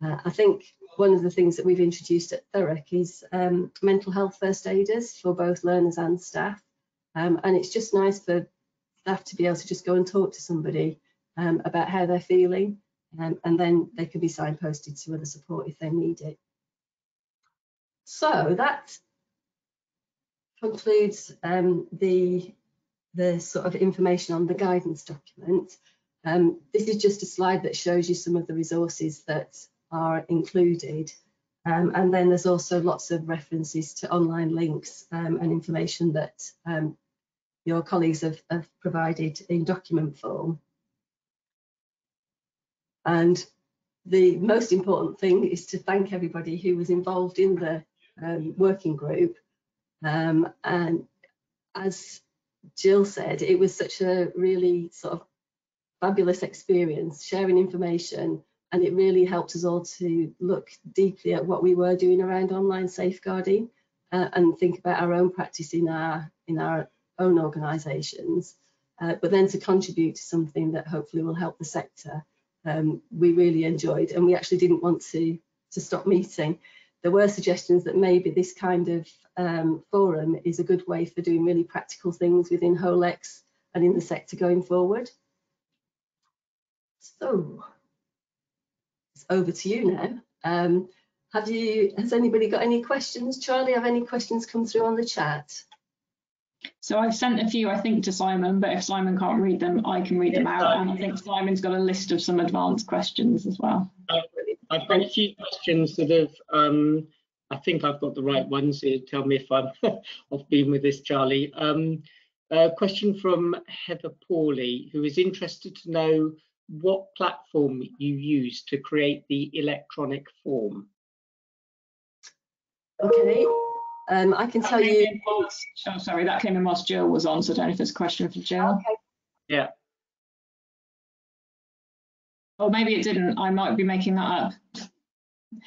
I think one of the things that we've introduced at Thurrock is mental health first aiders for both learners and staff. And it's just nice for staff to be able to just go and talk to somebody about how they're feeling, and then they can be signposted to other support if they need it. So that concludes the sort of information on the guidance document. This is just a slide that shows you some of the resources that are included. And then there's also lots of references to online links and information that your colleagues have provided in document form. And the most important thing is to thank everybody who was involved in the working group. And as Jill said, it was such a really sort of fabulous experience sharing information, and it really helped us all to look deeply at what we were doing around online safeguarding and think about our own practice in our own organisations, but then to contribute to something that hopefully will help the sector. We really enjoyed, and we actually didn't want to stop meeting. There were suggestions that maybe this kind of forum is a good way for doing really practical things within HOLEX and in the sector going forward. So it's over to you now. Has anybody got any questions? Charlie, have any questions come through on the chat? So I've sent a few, I think, to Simon, but if Simon can't read them, I can read them out. And I think Simon's got a list of some advanced questions as well. I've got a few questions that have, I think I've got the right ones here. Tell me if I'm off beam with this, Charlie. A question from Heather Pawley, who is interested to know what platform you use to create the electronic form. Okay, I can tell you. Oh, sorry, that came in whilst Jill was on, so I don't know if there's a question for Jill. Okay. Yeah. Or maybe it didn't. I might be making that up.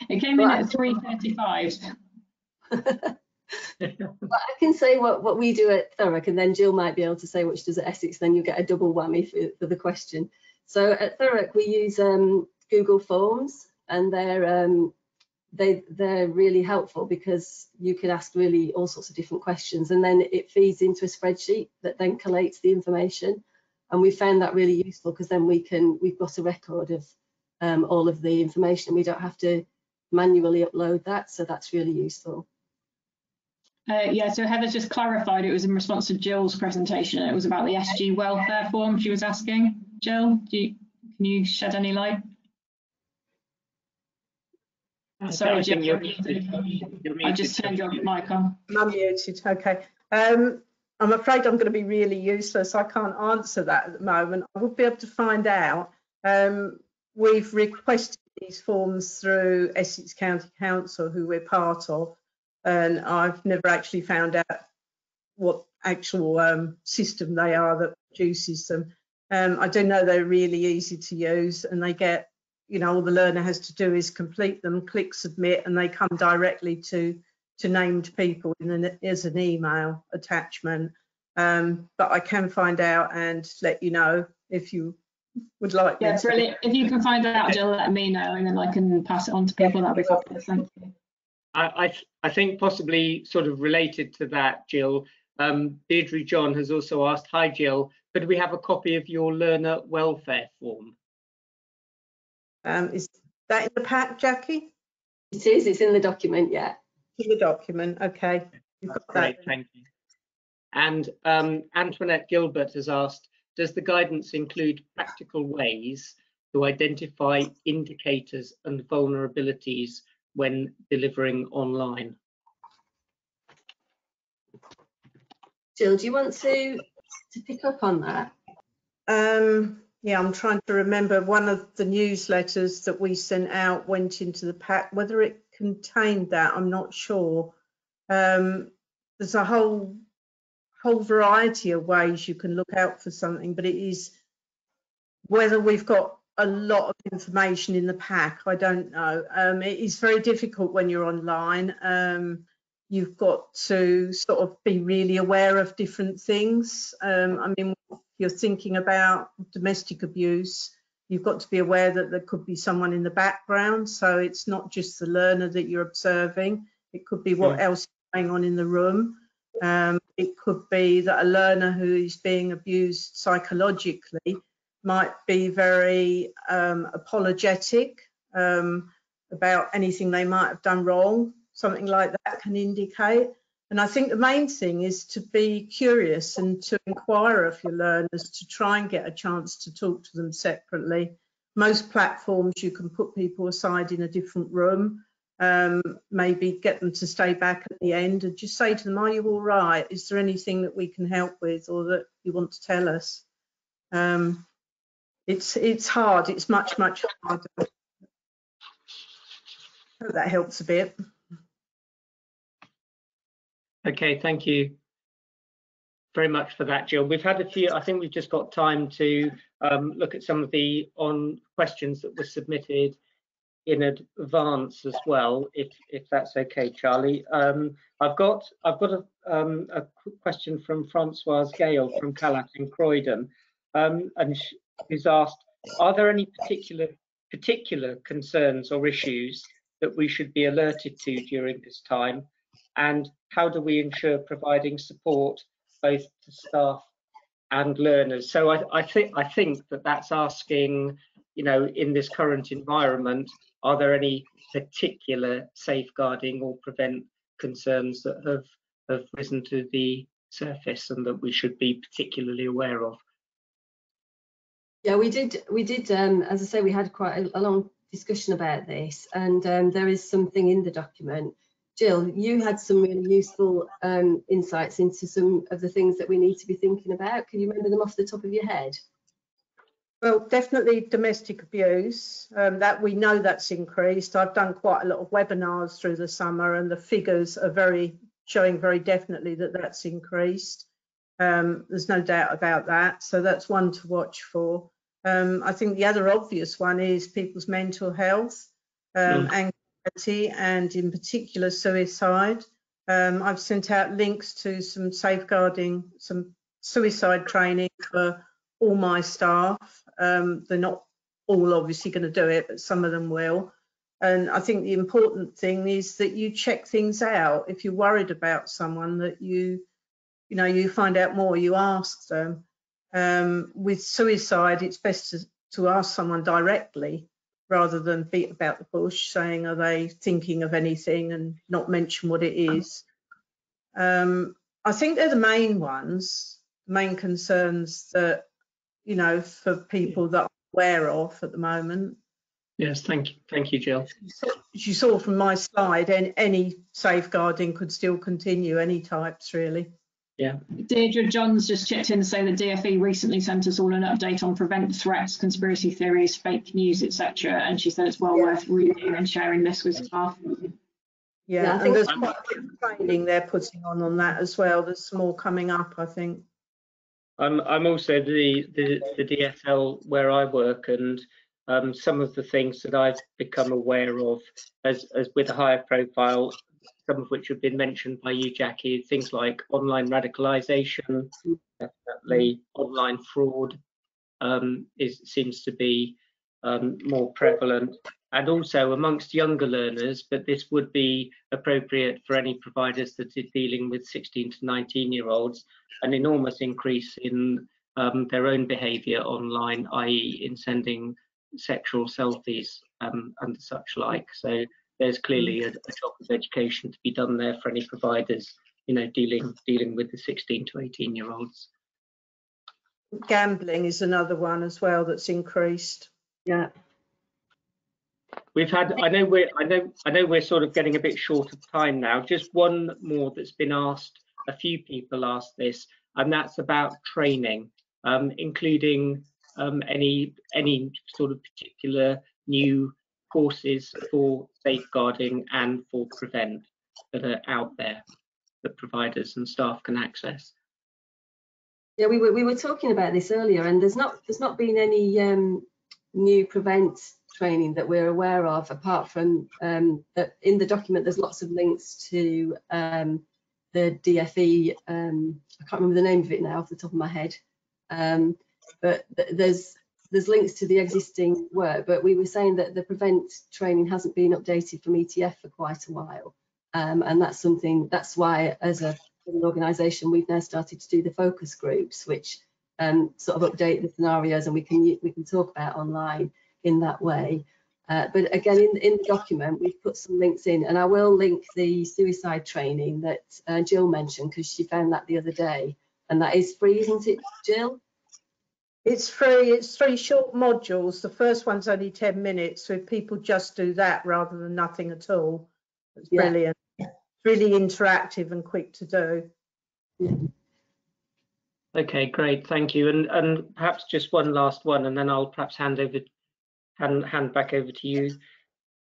It came in at 3:35. Well, I can say what we do at Thurrock, and then Jill might be able to say what she does at Essex, then you'll get a double whammy for the question. So at Thurrock we use Google Forms, and they're really helpful because you can ask really all sorts of different questions, and then it feeds into a spreadsheet that then collates the information. And we found that really useful because then we've got a record of all of the information. We don't have to manually upload that, so that's really useful. Yeah, so Heather's just clarified it was in response to Jill's presentation. It was about the SG welfare form she was asking. Jill, can you shed any light? Sorry, Jill, you're muted. I just turned your mic on. I'm muted, okay. I'm afraid I'm going to be really useless. I can't answer that at the moment. I would be able to find out. We've requested these forms through Essex County Council, who we're part of, and I've never actually found out what actual system they are that produces them. I do know they're really easy to use, and they get, you know, all the learner has to do is complete them, click submit, and they come directly to named people as an email attachment. But I can find out and let you know if you would like me to. Yeah, brilliant. If you can find out, Jill, let me know, and then I can pass it on to people. That'd be fabulous. Thank you. I think possibly sort of related to that, Jill, Deirdre John has also asked, hi Jill, could we have a copy of your learner welfare form? Is that in the pack, Jackie? It is, it's in the document, yeah. In the document, okay. That's great, thank you. And Antoinette Gilbert has asked, does the guidance include practical ways to identify indicators and vulnerabilities when delivering online? Jill, do you want to pick up on that? Yeah, I'm trying to remember. One of the newsletters that we sent out went into the pack. Whether it contained that, I'm not sure. There's a whole variety of ways you can look out for something, but it is whether we've got a lot of information in the pack, I don't know. It is very difficult when you're online. You've got to sort of be really aware of different things. I mean, if you're thinking about domestic abuse, you've got to be aware that there could be someone in the background. So it's not just the learner that you're observing. It could be what else is going on in the room. It could be that a learner who is being abused psychologically might be very apologetic about anything they might have done wrong. Something like that can indicate. And I think the main thing is to be curious and to inquire of your learners, to try and get a chance to talk to them separately. Most platforms you can put people aside in a different room, maybe get them to stay back at the end and just say to them, are you all right? Is there anything that we can help with or that you want to tell us? It's hard, it's much harder. Hope that helps a bit. Okay, thank you very much for that, Jill. We've had a few, I think we've just got time to look at some of the questions that were submitted in advance as well, if that's okay, Charlie. I've got a question from Francoise Gale from Calat in Croydon, and she's asked, are there any particular concerns or issues that we should be alerted to during this time? And how do we ensure providing support both to staff and learners? So I think that's asking, you know, in this current environment, are there any particular safeguarding or prevent concerns that have risen to the surface and that we should be particularly aware of? Yeah, we did. As I say, we had quite a long discussion about this, and there is something in the document. Jill, you had some really useful insights into some of the things that we need to be thinking about. Can you remember them off the top of your head? Well, definitely domestic abuse, that we know that's increased. I've done quite a lot of webinars through the summer, and the figures are showing very definitely that that's increased. There's no doubt about that. So that's one to watch for. I think the other obvious one is people's mental health, anxiety, and in particular suicide. I've sent out links to some suicide training for all my staff. They're not all obviously going to do it, but some of them will. And I think the important thing is that you check things out. If you're worried about someone, that you find out more, you ask them. With suicide, it's best to ask someone directly rather than beat about the bush, saying, are they thinking of anything, and not mention what it is. I think they're the main ones, main concerns that, for people that I'm aware of at the moment. Yes, thank you, Jill. As you saw from my slide, any safeguarding could still continue, any types really. Yeah. Deirdre Johns just chipped in to say that DFE recently sent us all an update on prevent threats, conspiracy theories, fake news, etc. And she said it's well worth reading and sharing this with staff. Yeah, and there's quite a bit of training they're putting on that as well. There's some more coming up, I think. I'm also the DSL where I work, and some of the things that I've become aware of as with a higher profile, some of which have been mentioned by you, Jackie, things like online radicalization, definitely online fraud seems to be more prevalent, and also amongst younger learners, but this would be appropriate for any providers that are dealing with 16 to 19-year-olds, an enormous increase in their own behaviour online, i.e. in sending sexual selfies and such like. So there's clearly a job of education to be done there for any providers, dealing with the 16 to 18-year-olds. Gambling is another one as well that's increased. Yeah. We've had, I know we're sort of getting a bit short of time now. Just one more that's been asked. A few people asked this, and that's about training, including any sort of particular new courses for safeguarding and for prevent that are out there that providers and staff can access. Yeah, we were talking about this earlier, and there's not been any new prevent training that we're aware of, apart from that in the document there's lots of links to the DFE. I can't remember the name of it now off the top of my head, but there's links to the existing work. But we were saying that the prevent training hasn't been updated from ETF for quite a while, and that's why as an organisation we've now started to do the focus groups, which sort of update the scenarios, and we can talk about online in that way. But again, in the document, we've put some links in, and I will link the suicide training that Jill mentioned, because she found that the other day, and that is free, isn't it, Jill? It's free. It's 3 short modules. The first one's only 10 minutes, so if people just do that rather than nothing at all, it's brilliant. Really interactive and quick to do. Yeah. Okay, great, thank you. And perhaps just one last one, and then I'll perhaps hand back over to you,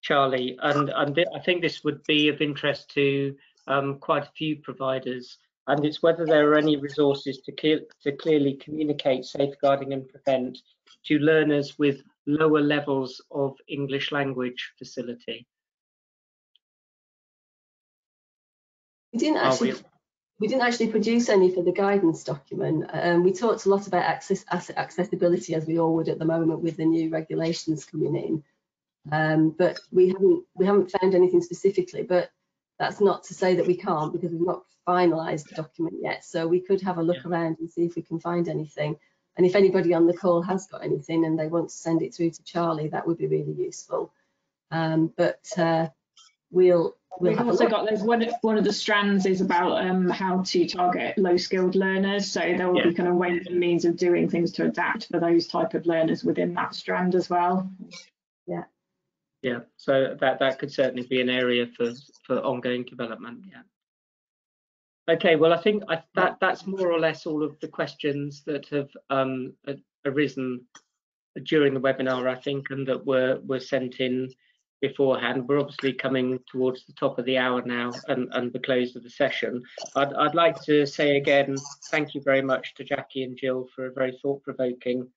Charlie. And I think this would be of interest to quite a few providers, and it's whether there are any resources to clearly communicate safeguarding and prevent to learners with lower levels of English language facility. We didn't actually produce any for the guidance document. We talked a lot about accessibility, as we all would at the moment with the new regulations coming in. But we haven't found anything specifically. But that's not to say that we can't, because we've not finalised the document yet. So we could have a look around and see if we can find anything. And if anybody on the call has got anything and they want to send it through to Charlie, that would be really useful. But we'll We've also got those, one of the strands is about how to target low skilled learners. So there will be kind of ways and means of doing things to adapt for those type of learners within that strand as well. Yeah. Yeah, so that could certainly be an area for ongoing development. Yeah. Okay, well, I think that's more or less all of the questions that have arisen during the webinar, I think, and that were sent in beforehand. We're obviously coming towards the top of the hour now and the close of the session. I'd like to say again, thank you very much to Jackie and Jill for a very thought-provoking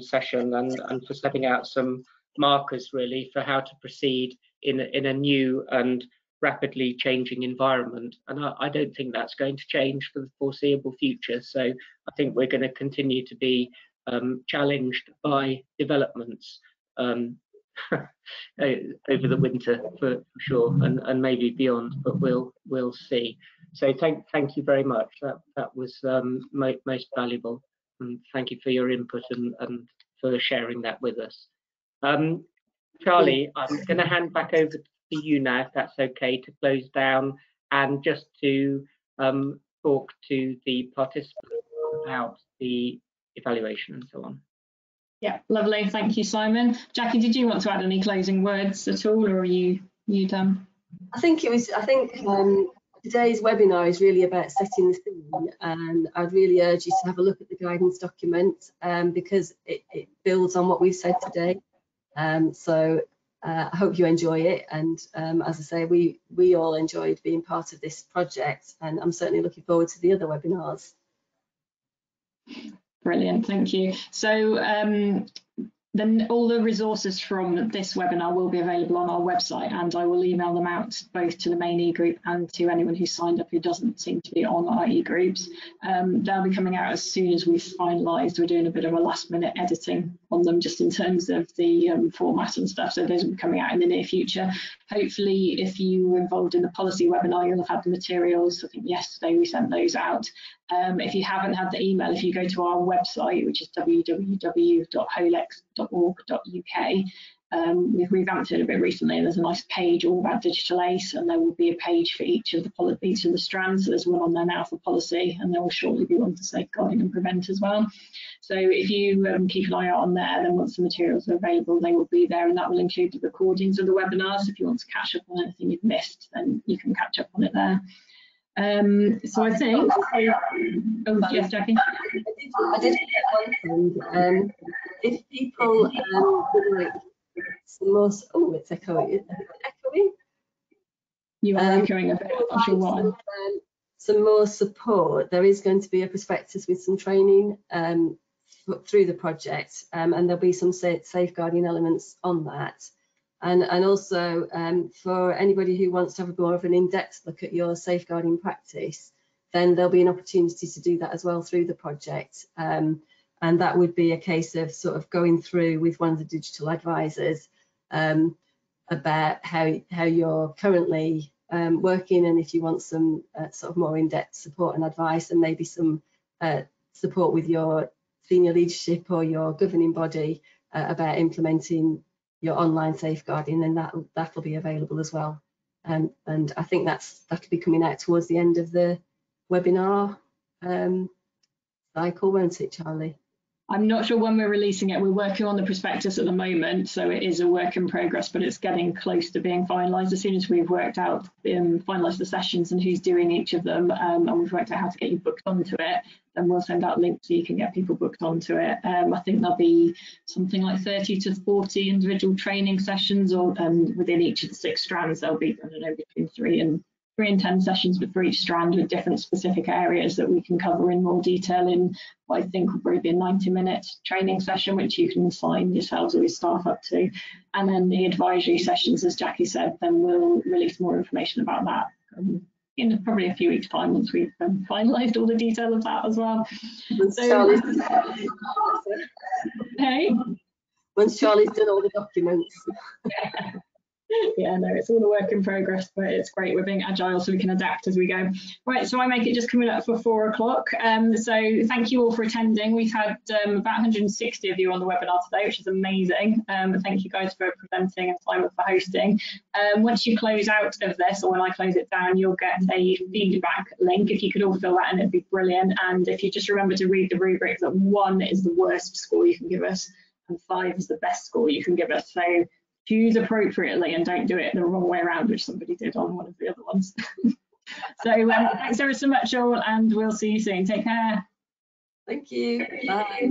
session and for setting out some markers really for how to proceed in a new and rapidly changing environment. And I don't think that's going to change for the foreseeable future. So I think we're going to continue to be challenged by developments over the winter for sure, and maybe beyond, but we'll see. So thank you very much. That was most valuable, and thank you for your input and for sharing that with us. Charlie, I'm going to hand back over to you now, if that's okay, to close down and just to talk to the participants about the evaluation and so on. Yeah, lovely. Thank you, Simon. Jackie, did you want to add any closing words at all, or are you done? I think today's webinar is really about setting the scene, and I'd really urge you to have a look at the guidance document because it builds on what we've said today. So I hope you enjoy it, and as I say, we all enjoyed being part of this project, and I'm certainly looking forward to the other webinars. Brilliant, thank you. So then all the resources from this webinar will be available on our website, and I will email them out both to the main e-group and to anyone who's signed up who doesn't seem to be on our e-groups. They'll be coming out as soon as we've finalised. We're doing a bit of a last minute editing on them just in terms of the format and stuff, so those will be coming out in the near future. Hopefully, if you were involved in the policy webinar, you'll have had the materials. I think yesterday we sent those out. If you haven't had the email, if you go to our website, which is www.holex.org.uk, we've revamped it a bit recently, and there's a nice page all about digital ACE, and there will be a page for each of the strands. So there's one on there now for policy, and there will shortly be one for safeguarding and prevent as well. So if you keep an eye out on there, then once the materials are available, they will be there, and that will include the recordings of the webinars. If you want to catch up on anything you've missed, then you can catch up on it there. So I think, oh yes, Jackie. I did get one thing. If people would like some more, oh, it's echoing. You are echoing a bit. I'm not sure why. Some more support. There is going to be a prospectus with some training through the project, and there'll be some safeguarding elements on that. And also for anybody who wants to have more of an in-depth look at your safeguarding practice, then there'll be an opportunity to do that as well through the project. And that would be a case of sort of going through with one of the digital advisors about how you're currently working, and if you want some sort of more in-depth support and advice, and maybe some support with your senior leadership or your governing body about implementing your online safeguarding, then that'll be available as well. And I think that'll be coming out towards the end of the webinar cycle, won't it, Charlie? I'm not sure when we're releasing it. We're working on the prospectus at the moment, so it is a work in progress, but it's getting close to being finalised. As soon as we've worked out, finalised the sessions and who's doing each of them, and we've worked out how to get you booked onto it, then we'll send out links so you can get people booked onto it. I think there'll be something like 30 to 40 individual training sessions, or within each of the 6 strands, there'll be, I don't know, between 3 and 10 sessions, but for each strand with different specific areas that we can cover in more detail in what I think will probably be a 90-minute training session, which you can sign yourselves or your staff up to. And then the advisory sessions, as Jackie said, then we'll release more information about that in probably a few weeks' time once we've finalised all the detail of that as well. Once Charlie's done all the documents. Yeah, no, it's all a work in progress, but it's great. We're being agile so we can adapt as we go. Right, so I make it just coming up for 4 o'clock. So thank you all for attending. We've had about 160 of you on the webinar today, which is amazing. Thank you guys for presenting and Simon for hosting. Once you close out of this, or when I close it down, you'll get a feedback link. If you could all fill that in, it'd be brilliant. And if you just remember to read the rubric, that 1 is the worst score you can give us and 5 is the best score you can give us. So choose appropriately and don't do it the wrong way around, which somebody did on one of the other ones. So thanks ever so much all, and we'll see you soon. Take care. Thank you. Bye.